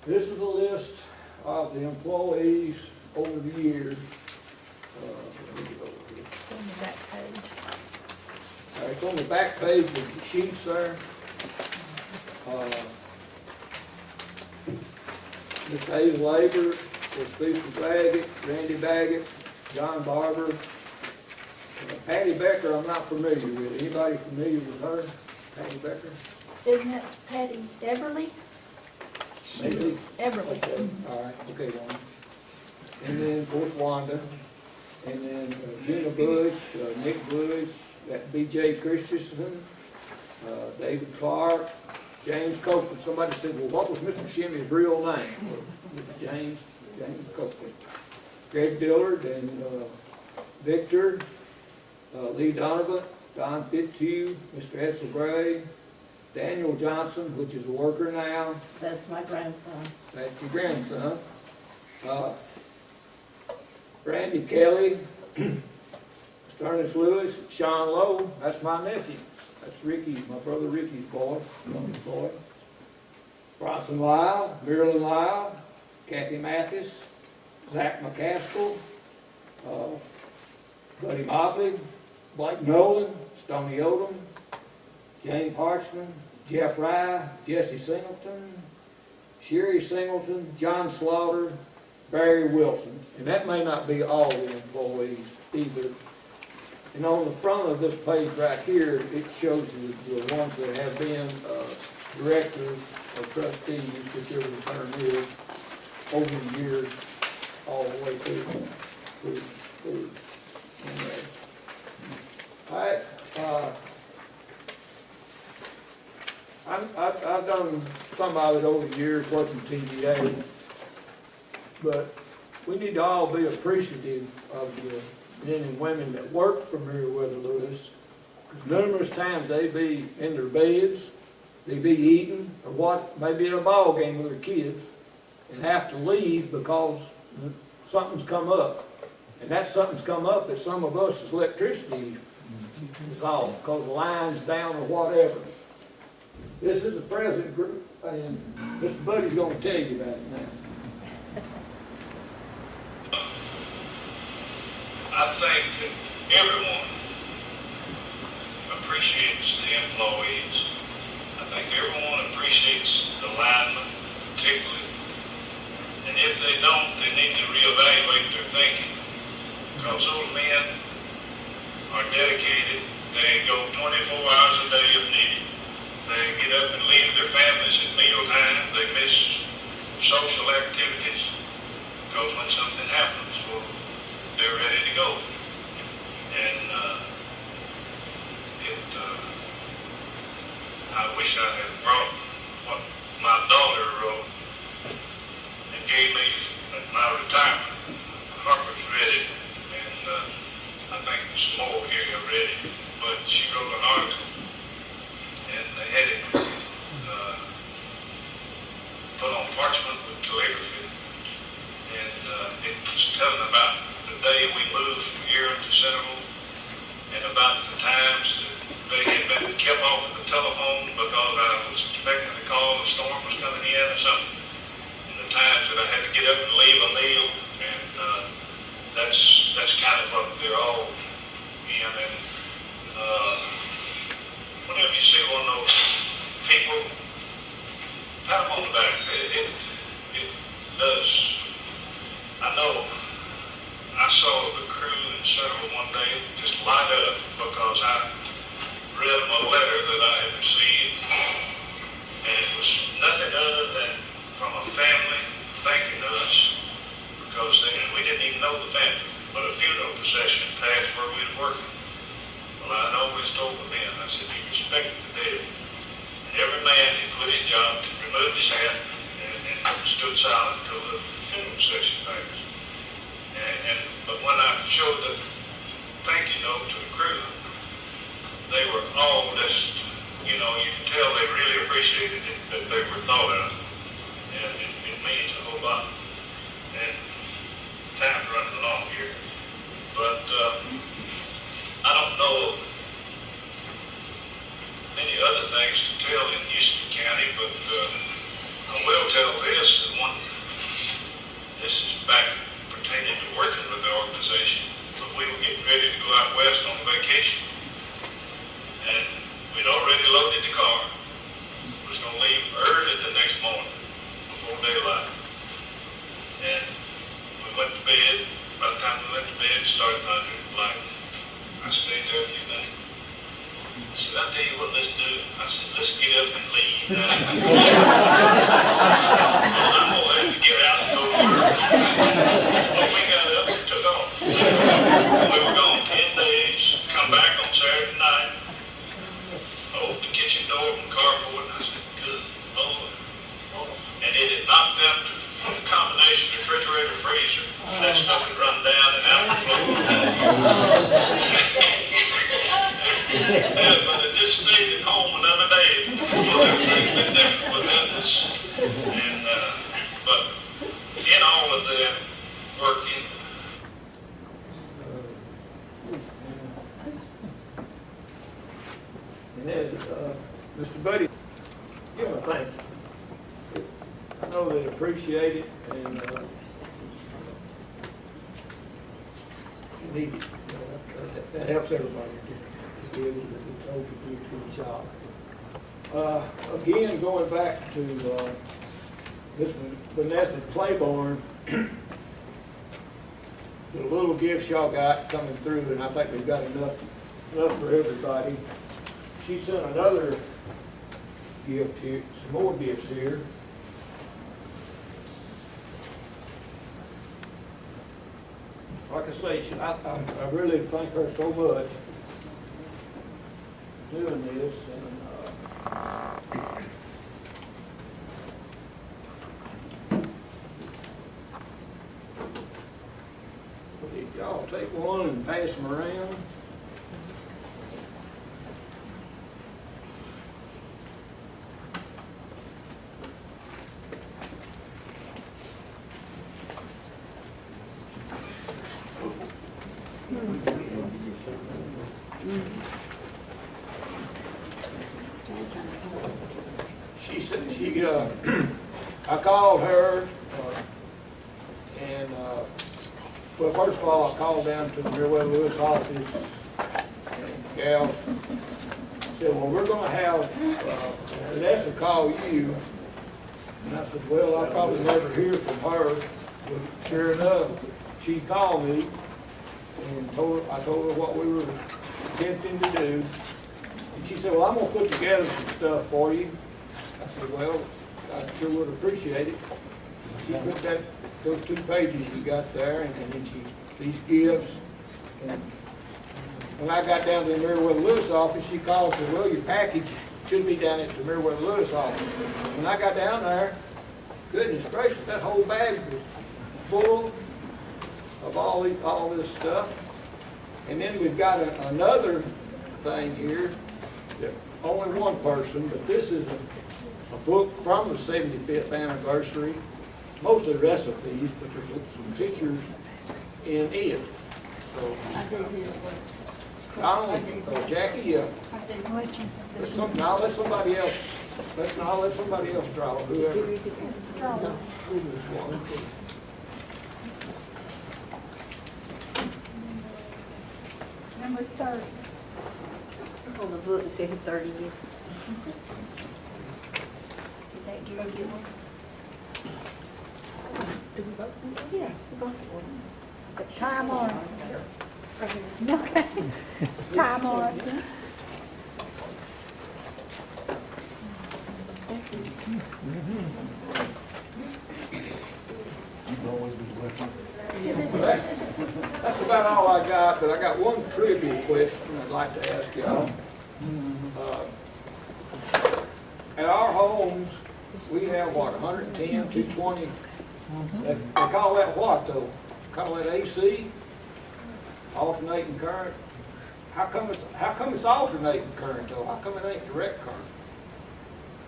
Speaker 7: This is a list of the employees over the years.
Speaker 10: It's on the back page.
Speaker 7: All right, it's on the back page of the sheets there. Miss Ada Labor, Stephen Baggett, Randy Baggett, John Barber. Patty Becker, I'm not familiar with. Anybody familiar with her? Patty Becker?
Speaker 10: Isn't that Patty Everly?
Speaker 7: Maybe.
Speaker 10: She's Everly.
Speaker 7: Okay, all right, okay, Wanda. And then, of course, Wanda. And then Gina Bush, Nick Bush, that B.J. Christensen, David Clark, James Copeland. Somebody said, well, what was Mr. Shimmy's real name? Well, James Copeland. Greg Dillard and Victor, Lee Donovan, Don Fitzhugh, Mr. Edsel Gray, Daniel Johnson, which is a worker now.
Speaker 10: That's my grandson.
Speaker 7: That's your grandson. Randy Kelly, Ernest Lewis, Sean Lowe, that's my nephew. That's Ricky, my brother Ricky's boy, Bronson Lyle, Marilyn Lyle, Kathy Mathis, Zach McCaskill, Buddy Mobley, Blake Nolan, Stoney Odom, Jane Parchman, Jeff Rye, Jesse Singleton, Sherry Singleton, John Slaughter, Barry Wilson. And that may not be all the employees either. And on the front of this page right here, it shows you the ones that have been directors or trustees, whichever the term is, over the years, all the way through. All right. I've done some of it over the years working TVA, but we need to all be appreciative of the men and women that work for Meriwether Lewis. Numerous times they be in their beds, they be eating, or what, maybe at a ball game with their kids, and have to leave because something's come up. And that something's come up that some of us as electricity is off, because the line's down or whatever. This is the present group, and Mr. Buddy's gonna tell you about it now.
Speaker 8: I think that everyone appreciates the employees. I think everyone appreciates the linemen particularly. And if they don't, they need to reevaluate their thinking. Because those men are dedicated. They go 24 hours a day if needed. They get up and leave their families at mealtime. They miss social activities. Because when something happens, well, they're ready to go. And I wish I had brought what my daughter wrote and gave me at my retirement. Harper's read it, and I think some more here have read it. But she wrote an article, and they had it put on telegraphy. And it was telling about the day we moved from here to Centerville and about the times that they had been kept off of the telephone because I was expecting a call, a storm was coming in or something. And the times that I had to get up and leave a meal, and that's kind of what they're all in. And whenever you see one of those people, pat them on the back. It does. I know I saw the crew in Centerville one day just light up because I read them a letter that I had received, and it was nothing other than from a family thanking us because we didn't even know the family, but a funeral procession passed where we were working. Well, I always told the men, I said, you respect the dead. And every man had quit his job, removed his hat, and stood silent until the funeral procession passed. But when I showed the thank you note to the crew, they were all just, you can tell they really appreciated it, that they were thought of. And it means a whole lot. And time's running along here. But I don't know many other things to tell in Houston County, but I will tell this, that this is back pertaining to working with the organization, but we were getting ready to go out west on vacation. And we'd already loaded the car. We was going to leave early the next morning, before daylight. And we went to bed. By the time we went to bed, it started thundering like. I stayed there a few nights. I said, I'll tell you what, let's do. I said, let's get up and leave. Well, I'm going to have to get out and go to work. But we got up and took off. We were gone 10 days, come back on Saturday night. I opened the kitchen door from the carport, and I said, good Lord. And it had knocked out the combination refrigerator freezer. That stuff had run down and out the floor. Yeah, but it just stayed at home another day. So everything's been different with this. And, but in all of that, working.
Speaker 7: And as Mr. Buddy, give him a thank you. I know they appreciate it, and need it. That helps everybody to be able to be told to do a good job. Again, going back to this Vanessa Claiborne, the little gifts y'all got coming through, and I think we've got enough for everybody. She sent another gift here, some more gifts here. Like I say, I really thank her so much for doing this, and y'all take one and pass them around. I called her, and well, first of all, I called down to the Meriwether Lewis office, and Gal said, well, we're going to have Vanessa call you. And I said, well, I'll probably never hear from her. But sure enough, she called me and I told her what we were attempting to do. And she said, well, I'm going to put together some stuff for you. I said, well, I sure would appreciate it. She put those 2 pages you got there, and then these gifts. And when I got down to the Meriwether Lewis office, she called and said, well, your package should be down at the Meriwether Lewis office. When I got down there, goodness gracious, that whole bag was full of all this stuff. And then we've got another thing here that only one person, but this is a book from the 75th anniversary mostly recipes, but there's some pictures in it. So, Donald, Jackie, I'll let somebody else, I'll let somebody else draw, whoever. Who this one?
Speaker 10: Number 30.
Speaker 11: On the book, it said 30 years. Did that give you one?
Speaker 10: Do we vote?
Speaker 11: Yeah, we both got one. But
Speaker 10: Ty Morrison.
Speaker 11: Right here.
Speaker 10: Okay. Ty Morrison.
Speaker 7: That's about all I got, but I got one trivia question I'd like to ask y'all. At our homes, we have what, 110, 220? They call that what though? Call that AC? Alternating current? How come it's alternating current though? How come it ain't direct current?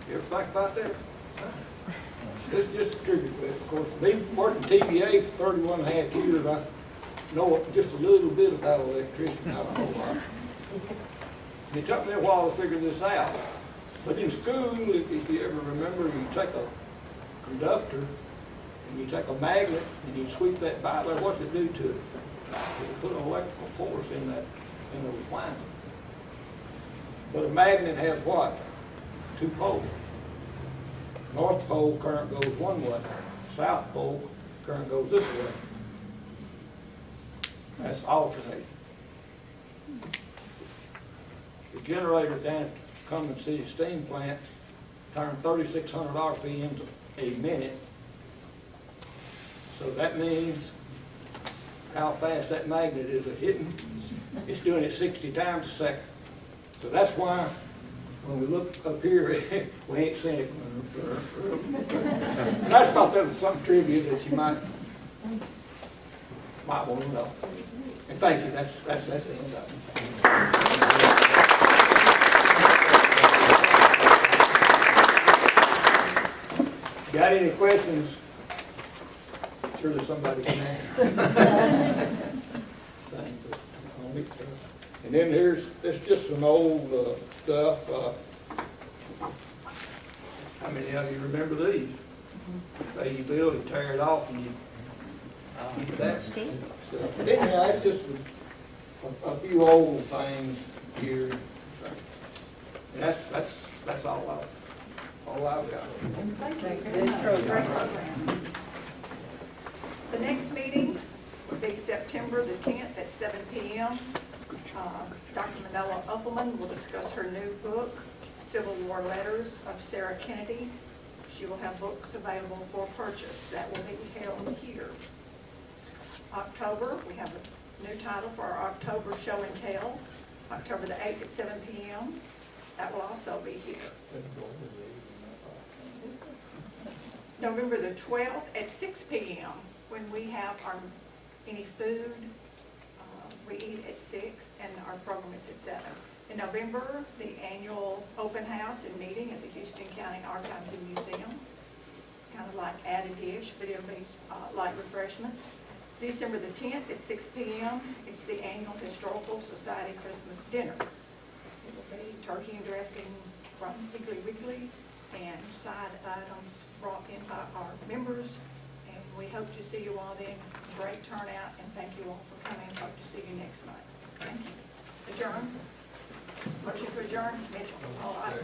Speaker 7: You ever think about that? This is just a trivia question. Of course, been working TVA for 31 and a half years. I know just a little bit about electricity, not a whole lot. It took me a while to figure this out. But in school, if you ever remember, you take a conductor and you take a magnet and you sweep that by there, what's it do to it? It put an electrical force in those windings. But a magnet has what? 2 poles. North pole current goes one way. South pole current goes this way. That's alternating. The generator down at Cummins City Steam Plant turned 3,600 RPMs a minute. So that means how fast that magnet is hitting. It's doing it 60 times a second. So that's why when we look up here, we ain't seeing it. And I just thought that was some trivia that you might want to know. And thank you. That's the end of it. Got any questions? Surely somebody can answer. And then there's just some old stuff. How many of you remember these? Say you build and tear it off and you keep that stuff. Anyhow, it's just a few old things here. And that's all I've got.
Speaker 2: The next meeting will be September the 10th at 7 p.m. Dr. Manella Uffelman will discuss her new book, Civil War Letters of Sarah Kennedy. She will have books available for purchase. That will be held here. October, we have a new title for our October show and tell, October the 8th at 7 p.m. That will also be here. November the 12th at 6 p.m. when we have any food. We eat at 6 and our program is at 7. In November, the annual open house and meeting at the Houston County Archives and Museum. It's kind of like add a dish, but it'll be light refreshments. December the 10th at 6 p.m. It's the annual Historical Society Christmas dinner. It will be turkey and dressing from Piggly Wiggly and side items brought in by our members. And we hope to see you all then. Great turnout, and thank you all for coming. Hope to see you next month. Thank you. Adjourn. Motion to adjourn. Mitchell. All right.